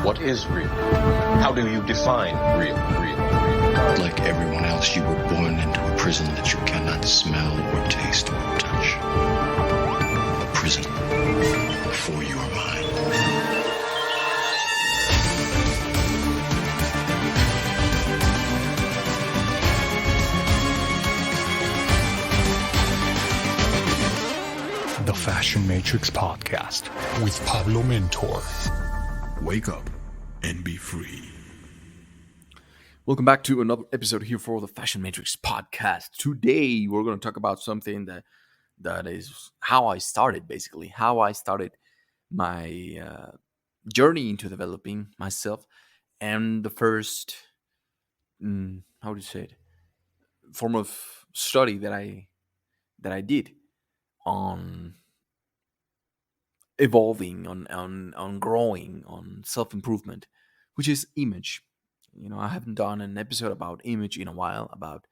What is real? How do you define real? Like everyone else, you were born into a prison that you cannot smell or taste or touch. A prison for your mind. The Fashion Matrix Podcast with Pablo Mentor. Wake up and be free. Welcome back to another episode here for the Fashion Matrix Podcast. Today, we're going to talk about something that is how I started, basically. How I started my journey into developing myself and the first, how do you say it, form of study that I did on evolving, on growing, on self-improvement, which is image. I haven't done an episode about image in a while, about,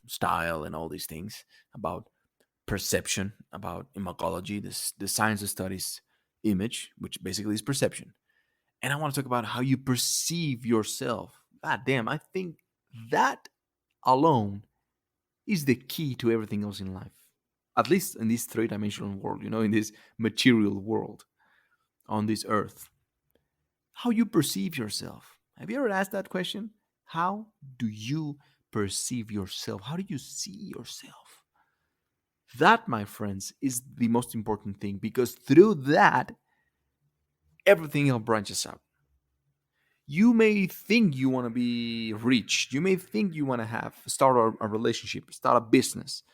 style and all these things, about perception, about imagology, the science that studies image, which basically is perception. And I want to talk about how you perceive yourself. God damn, I think that alone is the key to everything else in life. At least in this three-dimensional world, in this material world, on this earth. How you perceive yourself. Have you ever asked that question? How do you perceive yourself? How do you see yourself? That, my friends, is the most important thing, because through that, everything else branches out. You may think you want to be rich. You may think you want to start a relationship, start a business.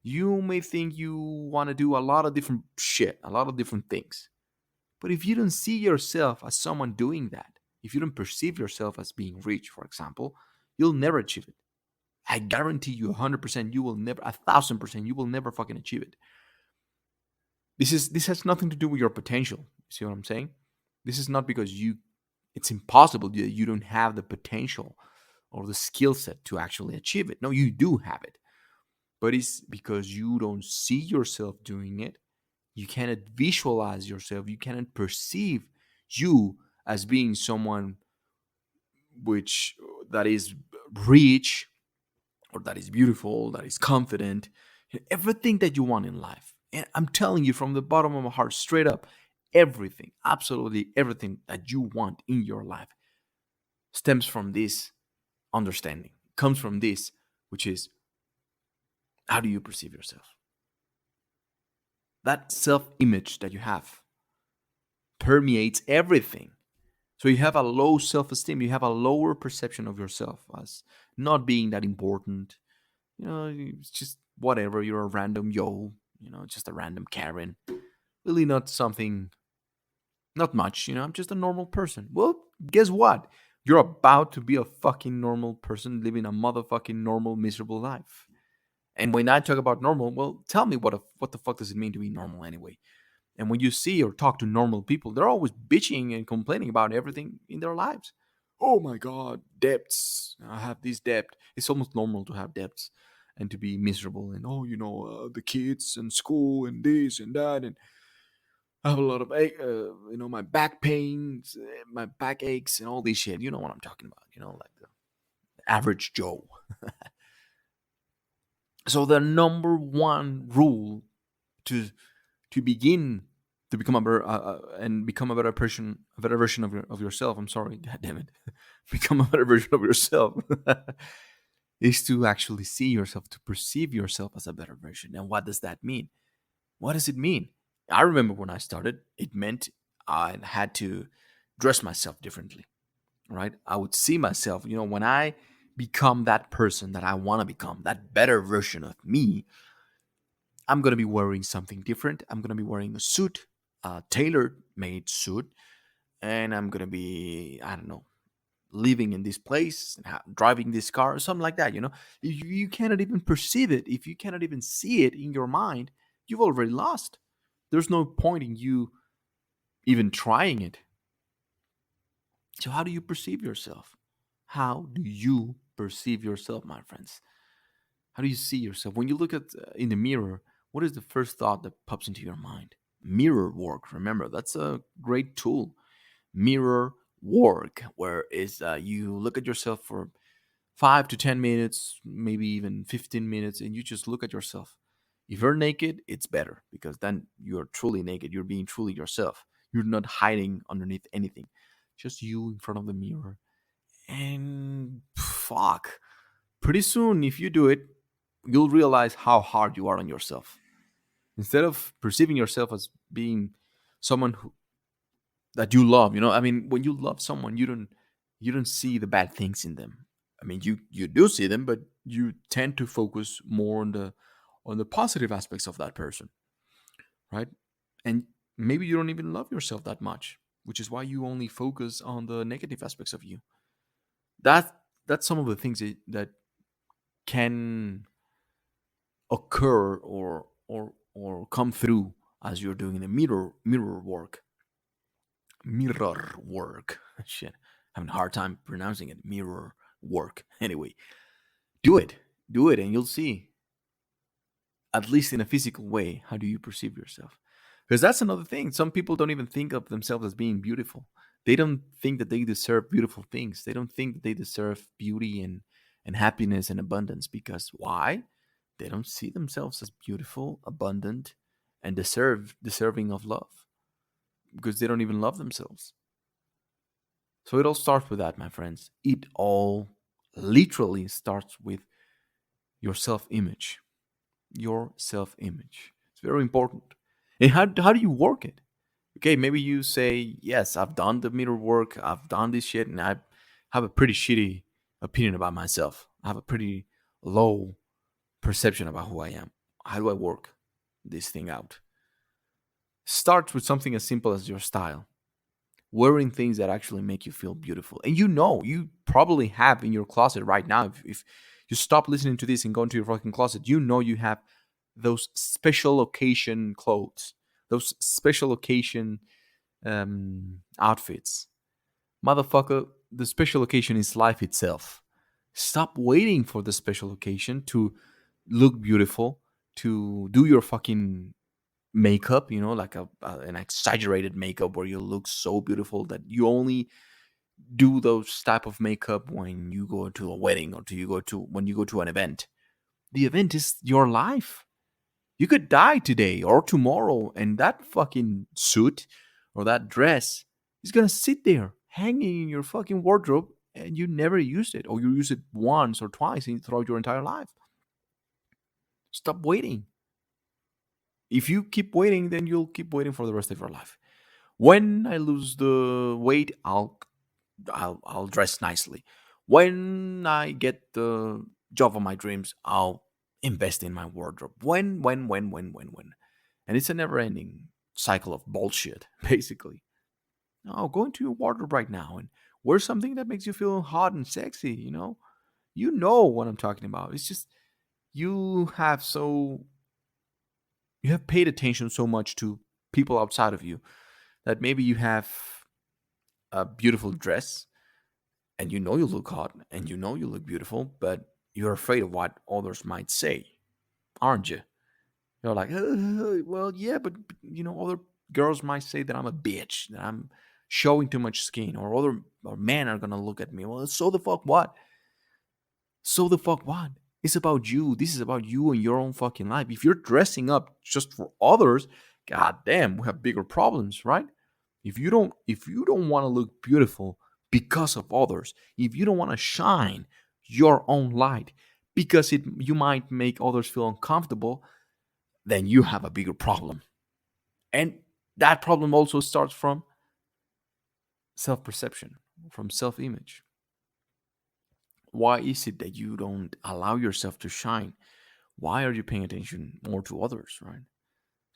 You may think you want to do a lot of different shit, a lot of different things. But if you don't see yourself as someone doing that, if you don't perceive yourself as being rich, for example, you'll never achieve it. I guarantee you 100%, you will never, 1,000%, you will never fucking achieve it. This has nothing to do with your potential. See what I'm saying? This is not because it's impossible that you don't have the potential or the skill set to actually achieve it. No, you do have it. But it's because you don't see yourself doing it. You cannot visualize yourself. You cannot perceive you as being someone that is rich, or that is beautiful, that is confident, everything that you want in life. And I'm telling you from the bottom of my heart, straight up, everything, absolutely everything that you want in your life stems from this understanding, comes from this, which is, how do you perceive yourself? That self-image that you have permeates everything. So you have a low self-esteem. You have a lower perception of yourself as not being that important. It's just whatever. You're a random just a random Karen. Really not something, not much. I'm just a normal person. Well, guess what? You're about to be a fucking normal person living a motherfucking normal, miserable life. And when I talk about normal, well, tell me what the fuck does it mean to be normal anyway? And when you see or talk to normal people, they're always bitching and complaining about everything in their lives. Oh my God, debts. I have this debt. It's almost normal to have debts and to be miserable. And the kids and school and this and that. And I have a lot of, my back pains, my back aches and all this shit. You know what I'm talking about, like the average Joe. So the number one rule to begin to become a better person, a better version of yourself. I'm sorry, God damn it, become a better version of yourself is to actually see yourself, to perceive yourself as a better version. And what does that mean? What does it mean? I remember when I started, it meant I had to dress myself differently, right? I would see myself, when I become that person that I want to become, that better version of me, I'm going to be wearing something different. I'm going to be wearing a suit, a tailor-made suit, and I'm going to be, I don't know, living in this place, driving this car, or something like that, You cannot even perceive it. If you cannot even see it in your mind, you've already lost. There's no point in you even trying it. So how do you perceive yourself? How do you perceive yourself, my friends? How do you see yourself? When you look at in the mirror, what is the first thought that pops into your mind? Mirror work, remember, that's a great tool. mirror work, where is you look at yourself for 5 to 10 minutes, maybe even 15 minutes, and you just look at yourself. If you're naked, it's better because then you're truly naked. You're being truly yourself. You're not hiding underneath anything. Just you in front of the mirror. And fuck. Pretty soon, if you do it, you'll realize how hard you are on yourself. Instead of perceiving yourself as being someone that you love, I mean, when you love someone, you don't see the bad things in them. I mean, you do see them, but you tend to focus more on the positive aspects of that person, right? And maybe you don't even love yourself that much, which is why you only focus on the negative aspects of you. That's some of the things that can occur or come through as you're doing the mirror work. Mirror work. Shit, having a hard time pronouncing it. Mirror work. Anyway, do it. Do it, and you'll see, at least in a physical way, how do you perceive yourself? Because that's another thing. Some people don't even think of themselves as being beautiful. They don't think that they deserve beautiful things. They don't think that they deserve beauty and happiness and abundance. Because why? They don't see themselves as beautiful, abundant, and deserving of love. Because they don't even love themselves. So it all starts with that, my friends. It all literally starts with your self image. Your self image. It's very important. And how do you work it? Okay, maybe you say, yes, I've done the mirror work, I've done this shit, and I have a pretty shitty opinion about myself. I have a pretty low perception about who I am. How do I work this thing out? Start with something as simple as your style. Wearing things that actually make you feel beautiful. And you probably have in your closet right now. If you stop listening to this and go into your fucking closet, you have those special occasion clothes, those special occasion outfits. Motherfucker, the special occasion is life itself. Stop waiting for the special occasion to look beautiful, to do your fucking makeup, like an exaggerated makeup where you look so beautiful that you only do those type of makeup when you go to a wedding or when you go to an event. The event is your life. You could die today or tomorrow, and that fucking suit or that dress is gonna sit there hanging in your fucking wardrobe, and you never use it, or you use it once or twice throughout your entire life. Stop waiting. If you keep waiting, then you'll keep waiting for the rest of your life. When I lose the weight, I'll dress nicely. When I get the job of my dreams, I'll invest in my wardrobe. When. And it's a never-ending cycle of bullshit, basically. No, go into your wardrobe right now and wear something that makes you feel hot and sexy, You know what I'm talking about. It's just you have paid attention so much to people outside of you that maybe you have a beautiful dress and you look hot and you look beautiful, but you're afraid of what others might say, aren't you? You're like, well, yeah, but other girls might say that I'm a bitch, that I'm showing too much skin, or men are gonna look at me. Well, so the fuck what? So the fuck what? It's about you. This is about you and your own fucking life. If you're dressing up just for others, god damn, we have bigger problems, right? If you don't want to look beautiful because of others, if you don't want to shine your own light because you might make others feel uncomfortable, then you have a bigger problem. And that problem also starts from self-perception, from self-image. Why is it that you don't allow yourself to shine? Why are you paying attention more to others, right?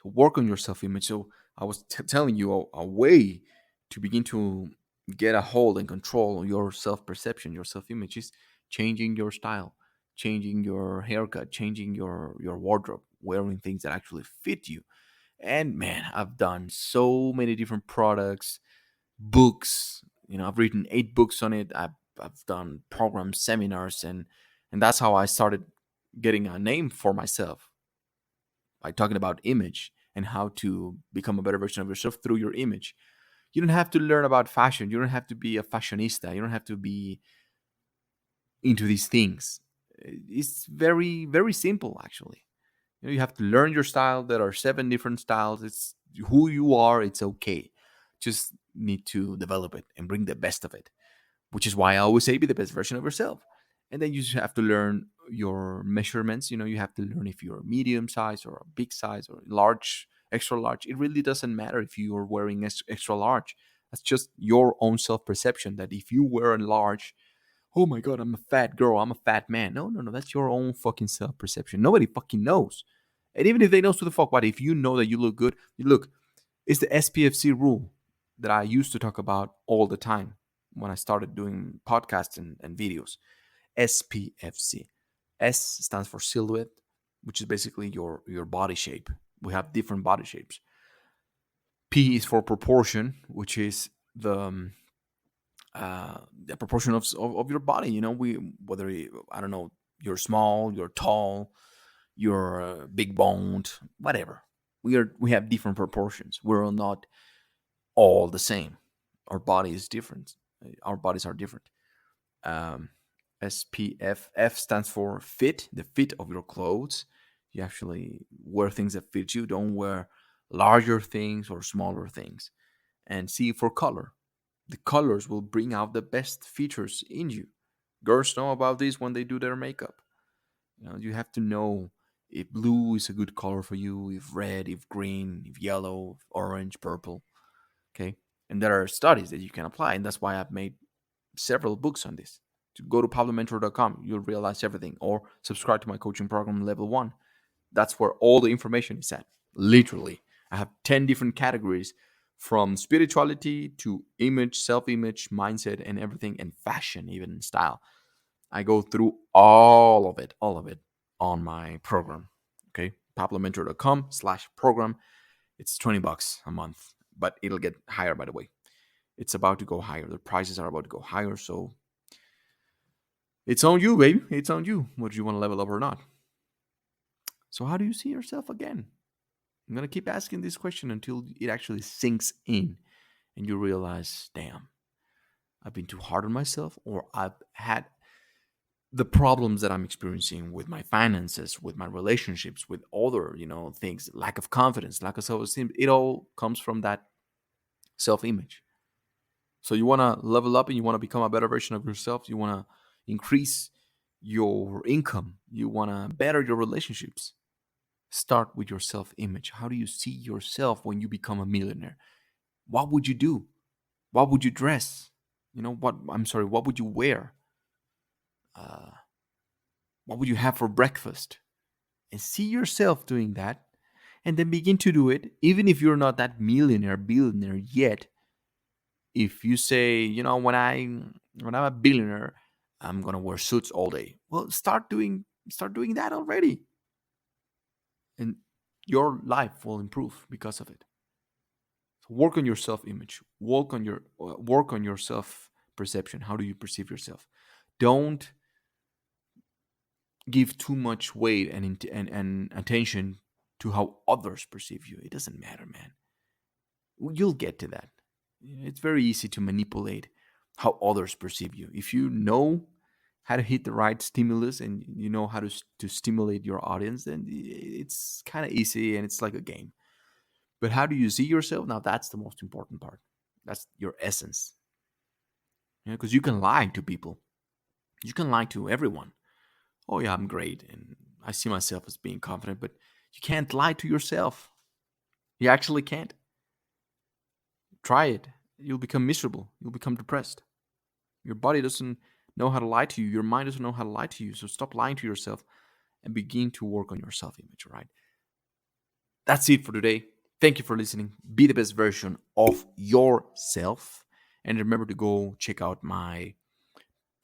So work on your self-image. So I was telling you a way to begin to get a hold and control your self-perception, your self-image is changing your style, changing your haircut, changing your wardrobe, wearing things that actually fit you. And man, I've done so many different products, books. I've written 8 books on it. I've done programs, seminars, and that's how I started getting a name for myself by talking about image and how to become a better version of yourself through your image. You don't have to learn about fashion. You don't have to be a fashionista. You don't have to be into these things. It's very, very simple, actually. You have to learn your style. There are 7 different styles. It's who you are. It's okay. Just need to develop it and bring the best of it, which is why I always say be the best version of yourself. And then you just have to learn your measurements. You have to learn if you're medium size or a big size or large, extra large. It really doesn't matter if you are wearing extra large. That's just your own self perception that if you wear a large, oh my God, I'm a fat girl, I'm a fat man. No, no, no. That's your own fucking self perception. Nobody fucking knows. And even if they know, to the fuck what, if you know that you look good, you look, it's the SPFC rule that I used to talk about all the time when I started doing podcasts and videos. SPFC. S stands for silhouette, which is basically your body shape. We have different body shapes. P is for proportion, which is the proportion of your body. Whether I don't know, you're small, you're tall, you're big boned, whatever. We have different proportions. We're not all the same. Our body is different. Our bodies are different. Um, SPF. F stands for fit, the fit of your clothes. You actually wear things that fit you. Don't wear larger things or smaller things. And C for color. The colors will bring out the best features in you. Girls know about this when they do their makeup. You have to know if blue is a good color for you, if red, if green, if yellow, if orange, purple. Okay. And there are studies that you can apply. And that's why I've made several books on this. To go to pablomentor.com, you'll realize everything. Or subscribe to my coaching program, Level 1. That's where all the information is at. Literally. I have 10 different categories, from spirituality to image, self-image, mindset, and everything, and fashion, even style. I go through all of it on my program. Okay. pablomentor.com/program. It's $20 a month, but it'll get higher, by the way. It's about to go higher. The prices are about to go higher. So it's on you, baby. It's on you, whether you want to level up or not. So how do you see yourself again? I'm going to keep asking this question until it actually sinks in and you realize, damn, I've been too hard on myself, or I've had the problems that I'm experiencing with my finances, with my relationships, with other, things, lack of confidence, lack of self-esteem. It all comes from that self-image. So you want to level up and you want to become a better version of yourself. You want to increase your income. You want to better your relationships. Start with your self-image. How do you see yourself when you become a millionaire? What would you do? What would you dress? What would you wear? What would you have for breakfast? And see yourself doing that, and then begin to do it, even if you're not that billionaire yet. If you say, when I'm a billionaire, I'm gonna wear suits all day. Well, start doing that already, and your life will improve because of it. So work on your self-image. Work on your self-perception. How do you perceive yourself? Don't give too much weight and attention to how others perceive you. It doesn't matter, man. You'll get to that. It's very easy to manipulate how others perceive you. If you know how to hit the right stimulus and you know how to stimulate your audience, then it's kind of easy and it's like a game. But how do you see yourself? Now, that's the most important part. That's your essence. Because you can lie to people. You can lie to everyone. Oh, yeah, I'm great. And I see myself as being confident. But you can't lie to yourself. You actually can't. Try it. You'll become miserable. You'll become depressed. Your body doesn't know how to lie to you. Your mind doesn't know how to lie to you. So stop lying to yourself and begin to work on your self-image, right? That's it for today. Thank you for listening. Be the best version of yourself. And remember to go check out my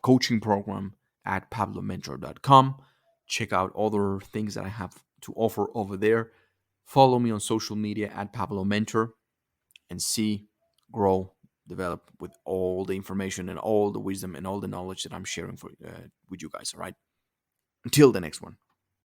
coaching program at pablomentor.com. Check out other things that I have to offer over there. Follow me on social media at pablomentor and see, grow, develop with all the information and all the wisdom and all the knowledge that I'm sharing with you guys. All right. Until the next one.